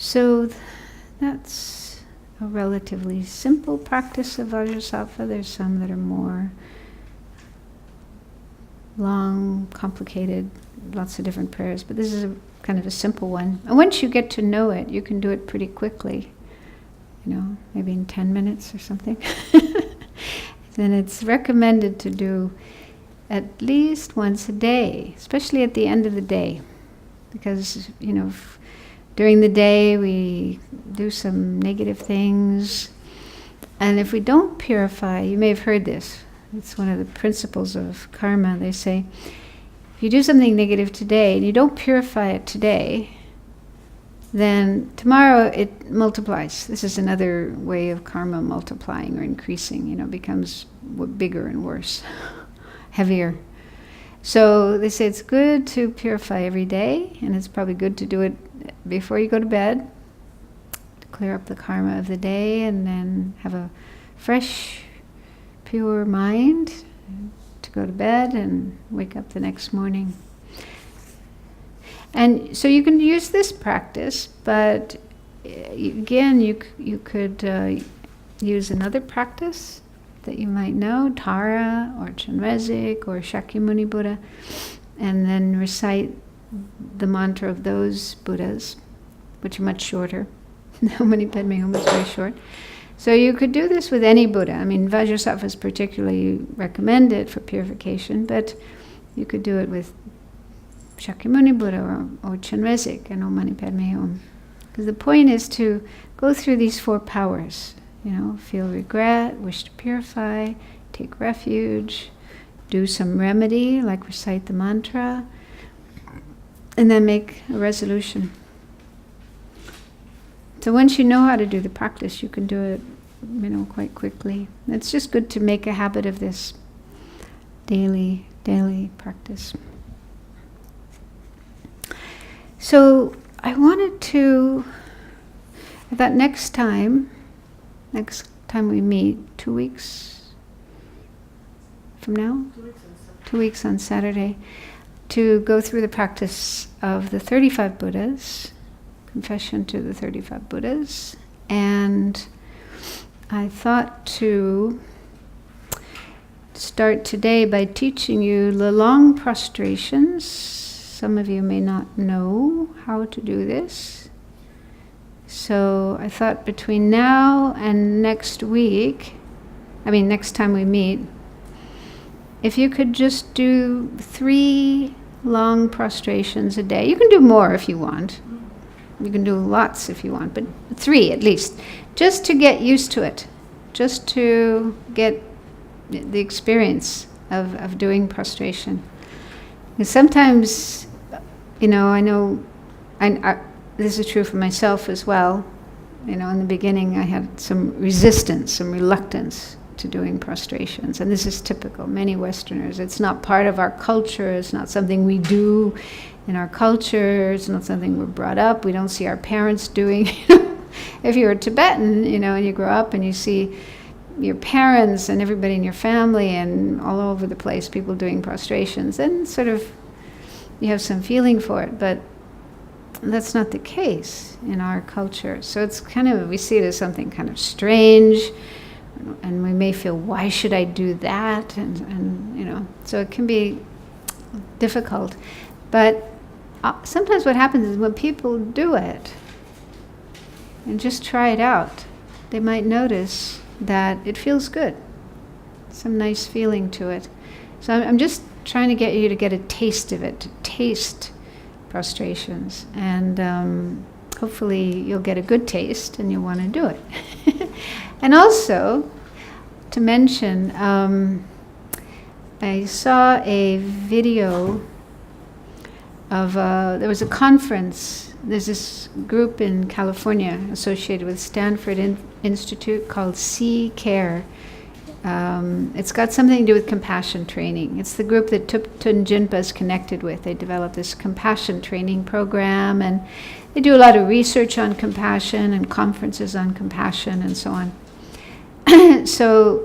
So that's a relatively simple practice of Vajrasattva. There's some that are more long, complicated, lots of different prayers, but this is a kind of a simple one. And once you get to know it, you can do it pretty quickly, maybe in 10 minutes or something. And it's recommended to do at least once a day, especially at the end of the day, because, during the day we do some negative things, and if we don't purify, you may have heard this, it's one of the principles of karma. They say, if you do something negative today and you don't purify it today, then tomorrow it multiplies. This is another way of karma multiplying or increasing, becomes bigger and worse, heavier. So they say it's good to purify every day, and it's probably good to do it before you go to bed, to clear up the karma of the day, and then have a fresh, pure mind to go to bed and wake up the next morning. And so you can use this practice, but again, you could use another practice that you might know, Tara or Chenrezig or Shakyamuni Buddha, and then recite the mantra of those Buddhas, which are much shorter. Om Mani Padme Hum is very short. So you could do this with any Buddha. I mean, Vajrasattva is particularly recommended for purification, but you could do it with Shakyamuni Buddha or Chenrezig and Om Mani Padme Hum. Because the point is to go through these four powers. Feel regret, wish to purify, take refuge, do some remedy, like recite the mantra, and then make a resolution. So once you know how to do the practice, you can do it, quite quickly. It's just good to make a habit of this daily practice. So I wanted to, that next time we meet, 2 weeks from now? 2 weeks on Saturday, to go through the practice of the 35 Buddhas, confession to the 35 Buddhas, and I thought to start today by teaching you the long prostrations. Some of you may not know how to do this. So I thought between now and next time we meet, if you could just do 3 long prostrations a day. You can do more if you want. You can do lots if you want, but 3 at least, just to get used to it, just to get the experience of doing prostration. Because sometimes, I know, this is true for myself as well. In the beginning I had some resistance, some reluctance to doing prostrations, and this is typical. Many Westerners, it's not part of our culture, it's not something we do in our culture, it's not something we're brought up, we don't see our parents doing. If you're a Tibetan, and you grow up and you see your parents and everybody in your family and all over the place, people doing prostrations, then sort of you have some feeling for it, but that's not the case in our culture. So it's we see it as something kind of strange, and we may feel, why should I do that? And so it can be difficult. But sometimes what happens is when people do it and just try it out, they might notice that it feels good. Some nice feeling to it. So I'm just trying to get you to get a taste of it, to taste prostrations, and hopefully you'll get a good taste and you'll want to do it. And also, to mention, I saw a video of, there was a conference, there's this group in California associated with Stanford Institute called Sea Care. It's got something to do with compassion training. It's the group that Thupten Jinpa is connected with. They developed this compassion training program, and they do a lot of research on compassion and conferences on compassion and so on. So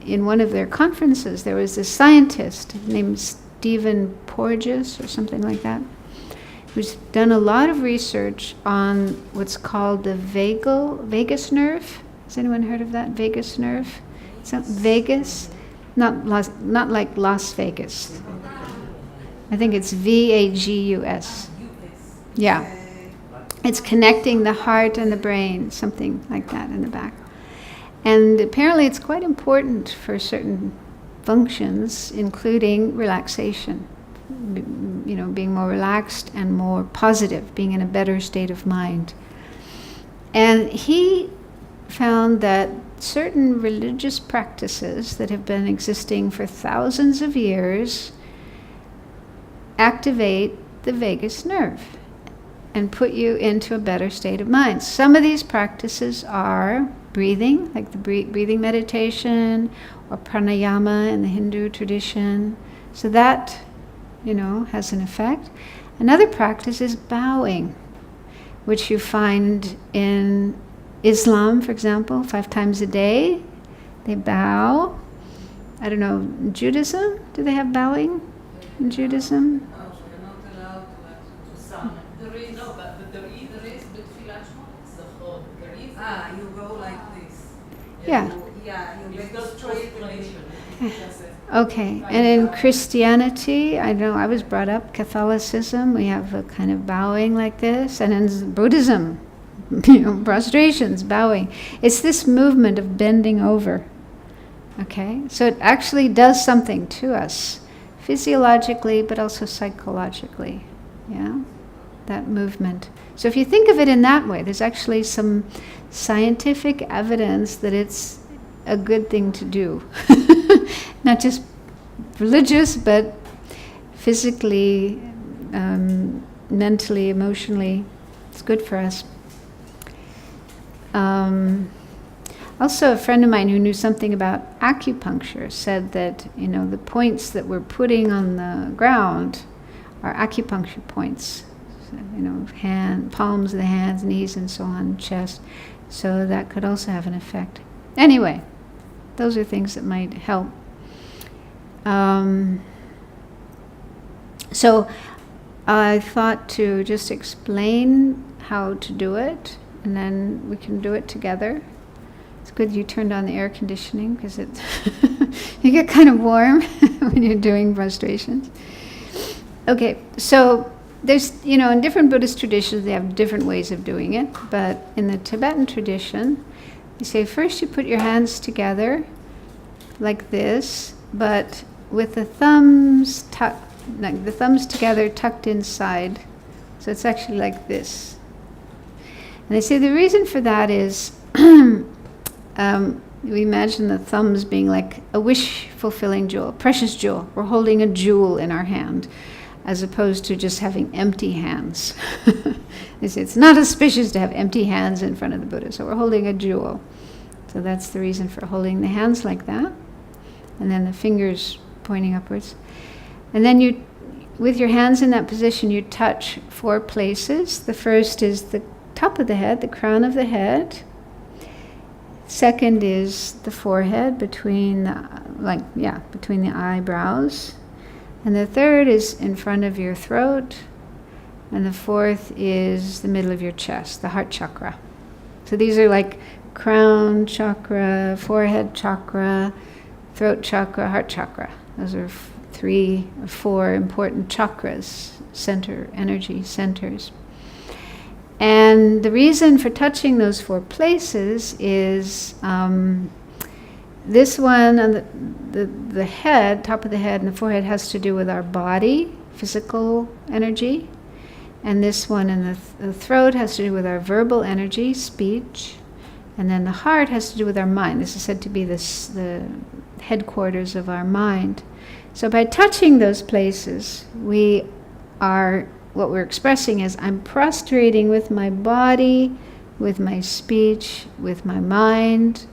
in one of their conferences, there was this scientist named Stephen Porges or something like that. who's done a lot of research on what's called the vagus nerve. Has anyone heard of that? Vagus nerve? Vegas, not like Las Vegas. I think it's VAGUS. Yeah. It's connecting the heart and the brain, something like that in the back. And apparently it's quite important for certain functions, including relaxation. Being more relaxed and more positive, being in a better state of mind. And he found that certain religious practices that have been existing for thousands of years activate the vagus nerve and put you into a better state of mind. Some of these practices are breathing, like the breathing meditation, or pranayama in the Hindu tradition. So that, has an effect. Another practice is bowing, which you find in Islam, for example, 5 times a day. They bow. I don't know, in Judaism, do they have bowing in Judaism? You go like this. Yeah. You go straight. Okay, and in Christianity, I know I was brought up Catholicism, we have a kind of bowing like this, and in Buddhism, prostrations, bowing. It's this movement of bending over, okay? So it actually does something to us, physiologically, but also psychologically, yeah? That movement. So if you think of it in that way, there's actually some scientific evidence that it's a good thing to do. Not just religious, but physically, mentally, emotionally. It's good for us. Also, a friend of mine who knew something about acupuncture said that, the points that we're putting on the ground are acupuncture points. So, palms of the hands, knees, and so on, chest. So that could also have an effect. Anyway, those are things that might help. So I thought to just explain how to do it, and then we can do it together. It's good you turned on the air conditioning, because you get kind of warm when you're doing prostrations. Okay, so there's, in different Buddhist traditions they have different ways of doing it, but in the Tibetan tradition, you say first you put your hands together like this, but with the thumbs together, tucked inside. So it's actually like this. And they say the reason for that is we imagine the thumbs being like a wish-fulfilling jewel, precious jewel. We're holding a jewel in our hand, as opposed to just having empty hands. They say it's not auspicious to have empty hands in front of the Buddha, so we're holding a jewel. So that's the reason for holding the hands like that. And then the fingers pointing upwards. And then you, with your hands in that position, you touch 4 places. The first is the top of the head, the crown of the head. Second is the forehead between the eyebrows. And the third is in front of your throat. And the fourth is the middle of your chest, the heart chakra. So these are like crown chakra, forehead chakra, throat chakra, heart chakra. Those are 3 or 4 important chakras, energy centers. And the reason for touching those 4 places is this one on the head, top of the head and the forehead, has to do with our body, physical energy. And this one in the throat has to do with our verbal energy, speech. And then the heart has to do with our mind. This is said to be the headquarters of our mind. So by touching those places, what we're expressing is I'm prostrating with my body, with my speech, with my mind,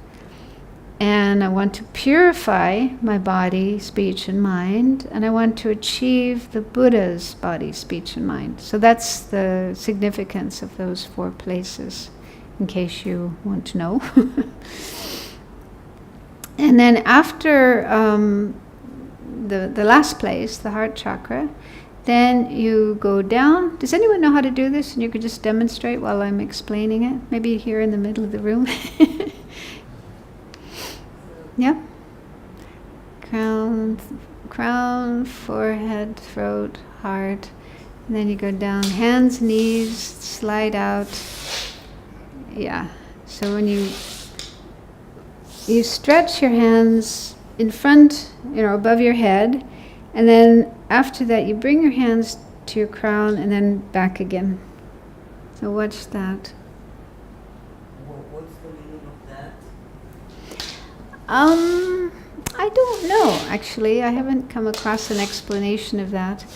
and I want to purify my body, speech, and mind, and I want to achieve the Buddha's body, speech, and mind. So that's the significance of those 4 places, in case you want to know. And then after the last place, the heart chakra, Then you go down. Does anyone know how to do this? And you could just demonstrate while I'm explaining it. Maybe here in the middle of the room. Yeah? Crown, forehead, throat, heart. And then you go down, hands, knees, slide out. Yeah. So when you stretch your hands in front, above your head, and then after that you bring your hands to your crown and then back again. So watch that. What's the meaning of that? I don't know, actually. I haven't come across an explanation of that.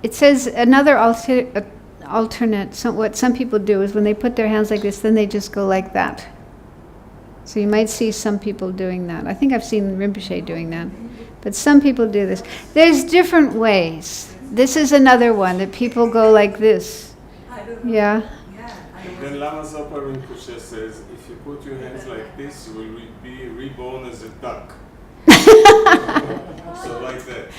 It says another alternate, what some people do is when they put their hands like this, then they just go like that. So you might see some people doing that. I think I've seen Rinpoche doing that. But some people do this. There's different ways. This is another one that people go like this. I don't know. Yeah? Then Lama Zopa Rinpoche says, if you put your hands like this, you will be reborn as a duck. So like that.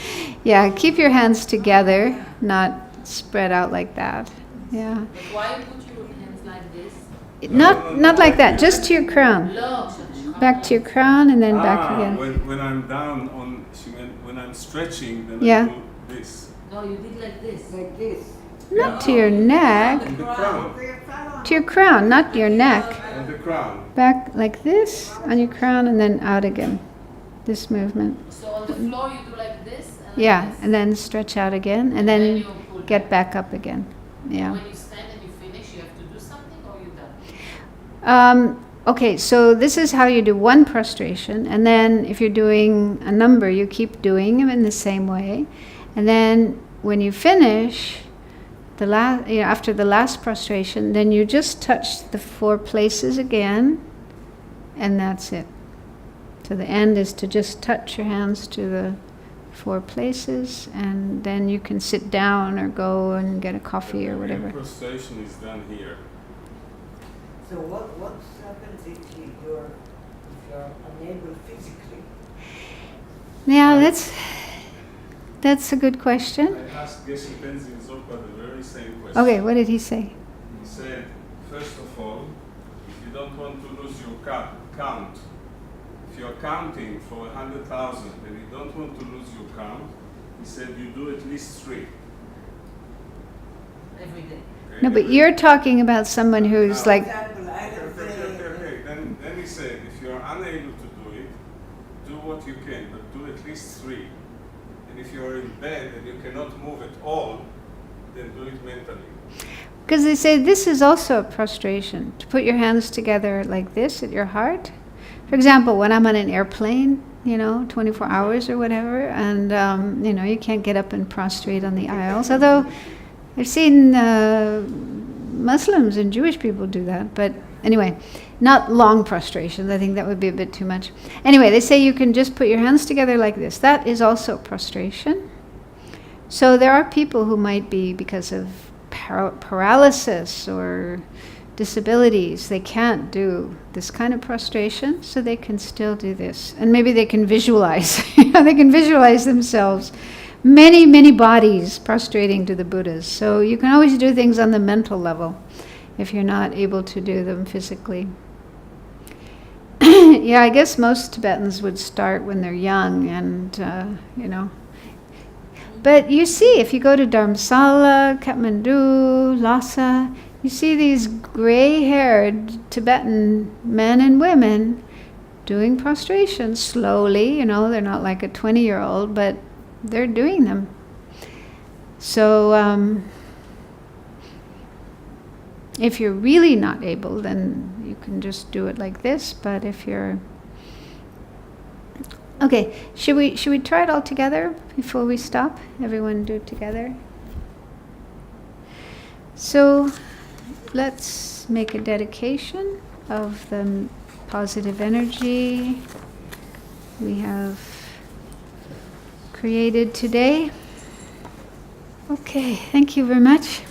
Yeah, keep your hands together, not spread out like that. Yeah. But why put your hands like this? Not like that, just to your crown. Back to your crown and then back again. When I'm down on, when I'm stretching, then Yeah. I do this. No, you did like this. Like this. Not to your neck, On the crown. to your crown, not your neck. On the crown. Back like this on your crown and then out again. This movement. So on the floor you do like this? And Yeah, like this. and then stretch out again and then you pull get back up again. Yeah. When you stand and you finish, you have to do something or you done? Okay, so this is how you do one prostration, and then if you're doing a number, you keep doing them in the same way, and then when you finish, after the last prostration, then you just touch the 4 places again, and that's it. So the end is to just touch your hands to the 4 places, and then you can sit down or go and get a coffee or whatever. The prostration is done here. So what happens if you're unable physically? Yeah, that's a good question. I asked Geshe Tenzin Zopa the very same question. Okay, what did he say? He said, first of all, if you don't want to lose your count, if you're counting for 100,000 and you don't want to lose your count, he said you do at least 3. Every day. No, but you're talking about someone who's like, Example, I Okay. don't say. Then he said, if you're unable to do it, do what you can, but do at least 3. And if you're in bed and you cannot move at all, then do it mentally. because they say this is also a prostration, to put your hands together like this at your heart. For example, when I'm on an airplane, 24 hours or whatever, and, you can't get up and prostrate on the aisles, although I've seen Muslims and Jewish people do that, but anyway, not long prostrations. I think that would be a bit too much. Anyway, they say you can just put your hands together like this. That is also prostration. So there are people who might be, because of paralysis or disabilities, they can't do this kind of prostration, so they can still do this. And maybe they can visualize. They can visualize themselves. Many, many bodies prostrating to the Buddhas. So you can always do things on the mental level if you're not able to do them physically. Yeah, I guess most Tibetans would start when they're young and, But you see, if you go to Dharamsala, Kathmandu, Lhasa, you see these gray-haired Tibetan men and women doing prostration slowly. They're not like a 20-year-old, but they're doing them. So if you're really not able, then you can just do it like this. But if you're... Okay, should we try it all together before we stop? Everyone do it together. So let's make a dedication of the positive energy we have created today. Okay, thank you very much.